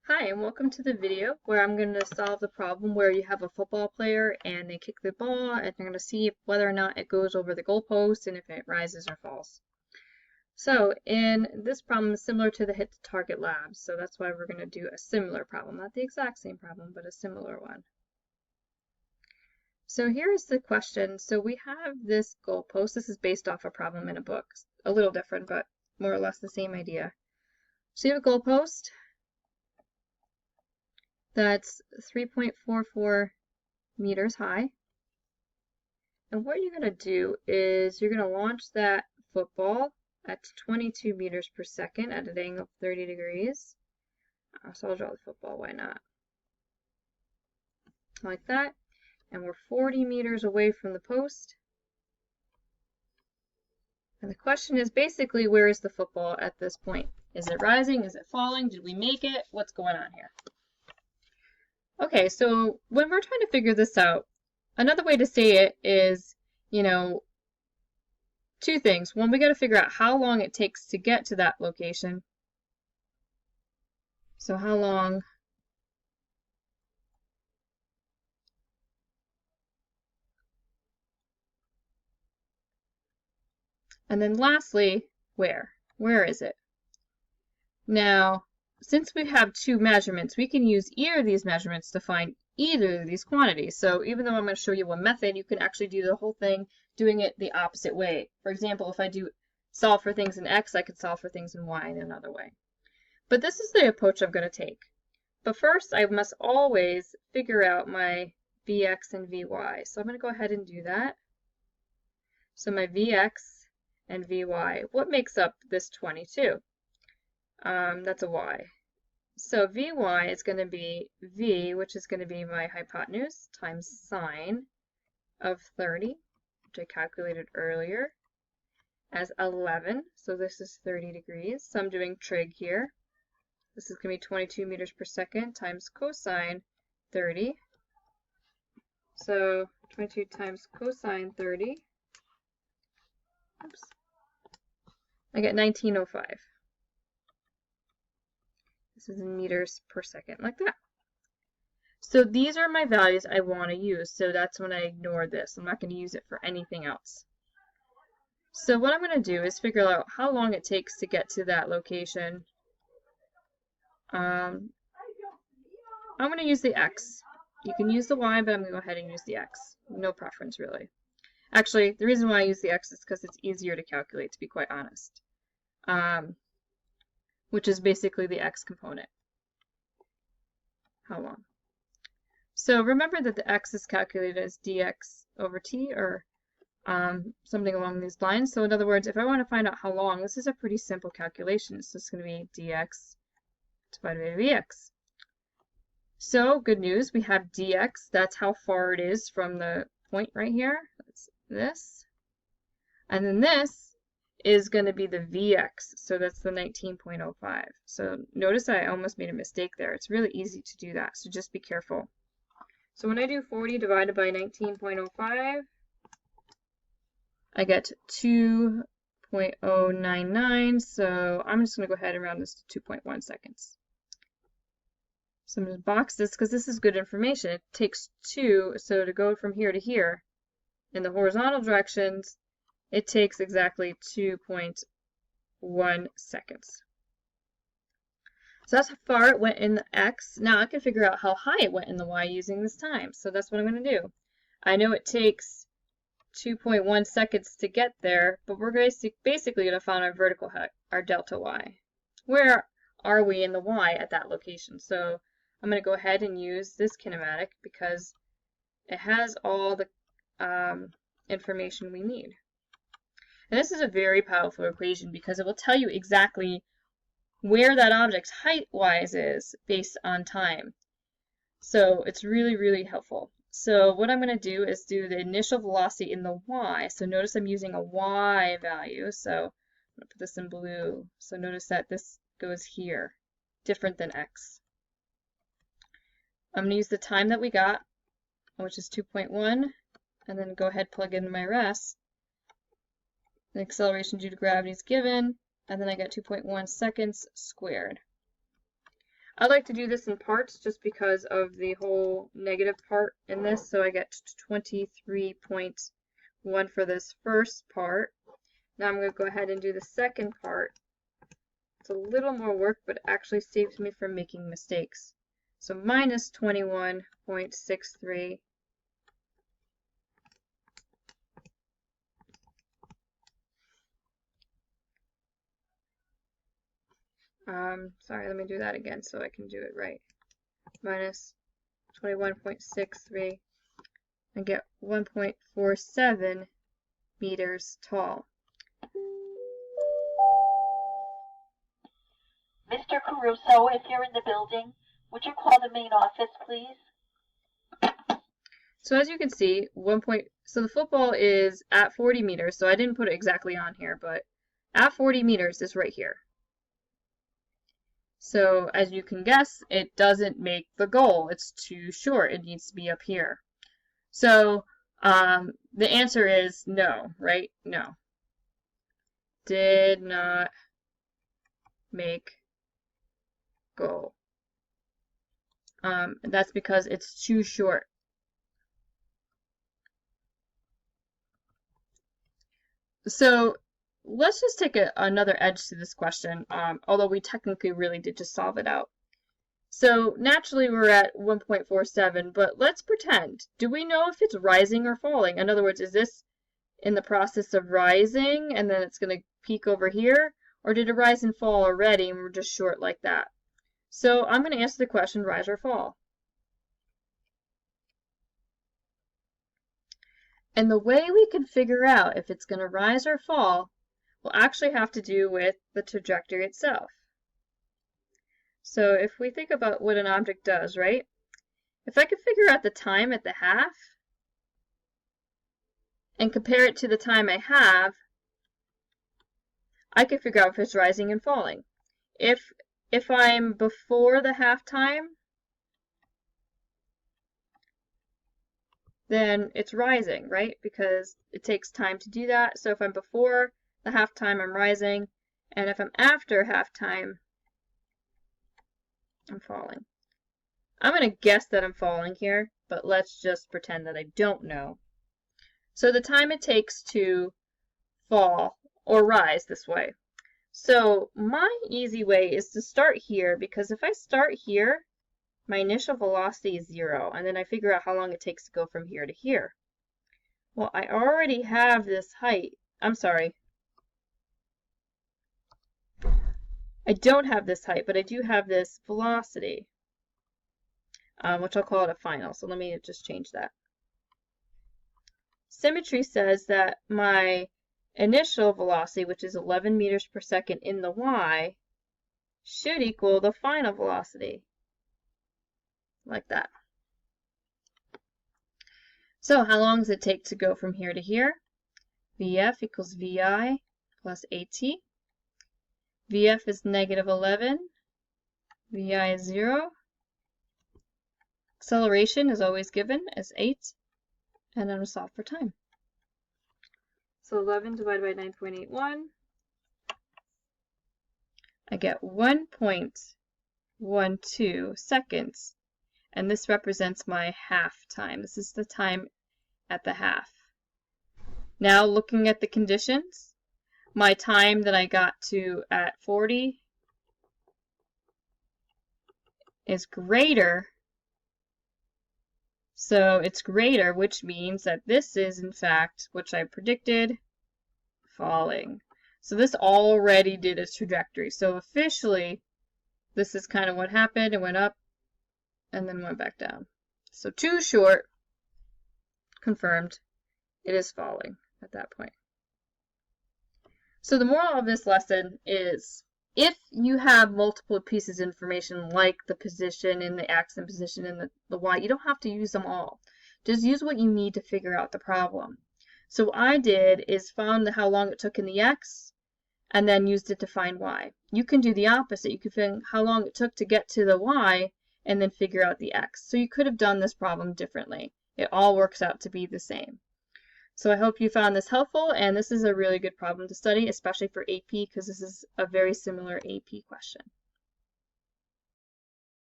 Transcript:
Hi, and welcome to the video where I'm going to solve the problem where you have a football player and they kick the ball and they're going to see whether or not it goes over the goalpost and if it rises or falls. So in this problem is similar to the hit the target labs, so that's why we're going to do a similar problem, not the exact same problem, but a similar one. So here is the question. So we have this goalpost. This is based off a problem in a book, a little different, but more or less the same idea. So you have a goalpost that's 3.44 meters high. And what you're going to do is you're going to launch that football at 22 meters per second at an angle of 30 degrees. So I'll draw the football, why not? Like that. And we're 40 meters away from the post. And the question is basically, where is the football at this point? Is it rising? Is it falling? Did we make it? What's going on here? Okay, so when we're trying to figure this out, another way to say it is, two things. One, we got to figure out how long it takes to get to that location. So how long and then lastly, where? Where is it? Now, since we have two measurements, we can use either of these measurements to find either of these quantities. So even though I'm going to show you one method, you can actually do the whole thing doing it the opposite way. For example, if I do solve for things in x, I could solve for things in y in another way. But this is the approach I'm going to take. But first, I must always figure out my vx and vy. So I'm going to go ahead and do that. So my vx and vy, what makes up this 22? That's a y. So vy is going to be v, which is going to be my hypotenuse, times sine of 30, which I calculated earlier, as 11. So this is 30 degrees. So I'm doing trig here. This is going to be 22 meters per second times cosine 30. So 22 times cosine 30. Oops. I get 1905. This is in meters per second, like that. So these are my values I want to use, so that's when I ignore this. I'm not going to use it for anything else. So what I'm going to do is figure out how long it takes to get to that location. I'm going to use the x. You can use the y, but I'm going to go ahead and use the x. No preference, really. Actually, the reason why I use the x is because it's easier to calculate, to be quite honest. Which is basically the x component. How long? So remember that the x is calculated as dx over t, or something along these lines. So in other words, if I want to find out how long, this is a pretty simple calculation. So it's going to be dx divided by vx. So good news, we have dx. That's how far it is from the point right here. That's this. And then this is going to be the vx. So that's the 19.05. So notice I almost made a mistake there. It's really easy to do that. So just be careful. So when I do 40 divided by 19.05, I get 2.099. So I'm just going to go ahead and round this to 2.1 seconds. So I'm going to box this because this is good information. It takes 2, so to go from here to here in the horizontal directions, it takes exactly 2.1 seconds. So that's how far it went in the x. Now I can figure out how high it went in the y using this time. So that's what I'm going to do. I know it takes 2.1 seconds to get there, but we're basically going to find our vertical height, our delta y. Where are we in the y at that location? So I'm going to go ahead and use this kinematic because it has all the information we need. And this is a very powerful equation because it will tell you exactly where that object's height-wise is based on time. So it's really, really helpful. So what I'm going to do is do the initial velocity in the y. So notice I'm using a y value. So I'm going to put this in blue. So notice that this goes here, different than x. I'm going to use the time that we got, which is 2.1, and then go ahead and plug in my rest. The acceleration due to gravity is given, and then I got 2.1 seconds squared. I like to do this in parts just because of the whole negative part in this. So I get 23.1 for this first part. Now I'm going to go ahead and do the second part. It's a little more work, but it actually saves me from making mistakes. So minus 21.63. Sorry, let me do that again so I can do it right. Minus 21.63 and get 1.47 meters tall. Mr. Caruso, if you're in the building, would you call the main office, please? So as you can see, so the football is at 40 meters, so I didn't put it exactly on here, but at 40 meters is right here. So as you can guess, it doesn't make the goal. It's too short. It needs to be up here. So the answer is no, right? No. Did not make goal. That's because it's too short. So let's just take another edge to this question, although we technically really did just solve it out. So naturally we're at 1.47, but let's pretend. Do we know if it's rising or falling? In other words, is this in the process of rising and then it's going to peak over here? Or did it rise and fall already and we're just short like that? So I'm going to answer the question, rise or fall. And the way we can figure out if it's going to rise or fall will actually have to do with the trajectory itself. So if we think about what an object does, right? If I could figure out the time at the half and compare it to the time I have, I could figure out if it's rising and falling. If I'm before the half time, then it's rising, right? Because it takes time to do that. So if I'm before the half time, I'm rising. And if I'm after half time, I'm falling. I'm going to guess that I'm falling here, but let's just pretend that I don't know. So the time it takes to fall or rise this way. So my easy way is to start here, because if I start here, my initial velocity is 0, and then I figure out how long it takes to go from here to here. Well, I already have this height. I'm sorry. I don't have this height, but I do have this velocity, which I'll call it a final. So let me just change that. Symmetry says that my initial velocity, which is 11 meters per second in the y, should equal the final velocity. Like that. So how long does it take to go from here to here? Vf equals Vi plus At. Vf is negative 11. Vi is 0. Acceleration is always given as 8. And then we'll solve for time. So 11 divided by 9.81. I get 1.12 seconds. And this represents my half time. This is the time at the half. Now looking at the conditions, my time that I got to at 40 is greater. So it's greater, which means that this is, in fact, which I predicted, falling. So this already did its trajectory. So officially, this is kind of what happened. It went up and then went back down. So too short, confirmed, it is falling at that point. So the moral of this lesson is, if you have multiple pieces of information like the position and the x and position and the y, you don't have to use them all. Just use what you need to figure out the problem. So what I did is found how long it took in the x and then used it to find y. You can do the opposite. You can find how long it took to get to the y and then figure out the x. So you could have done this problem differently. It all works out to be the same. So I hope you found this helpful, and this is a really good problem to study, especially for AP, because this is a very similar AP question.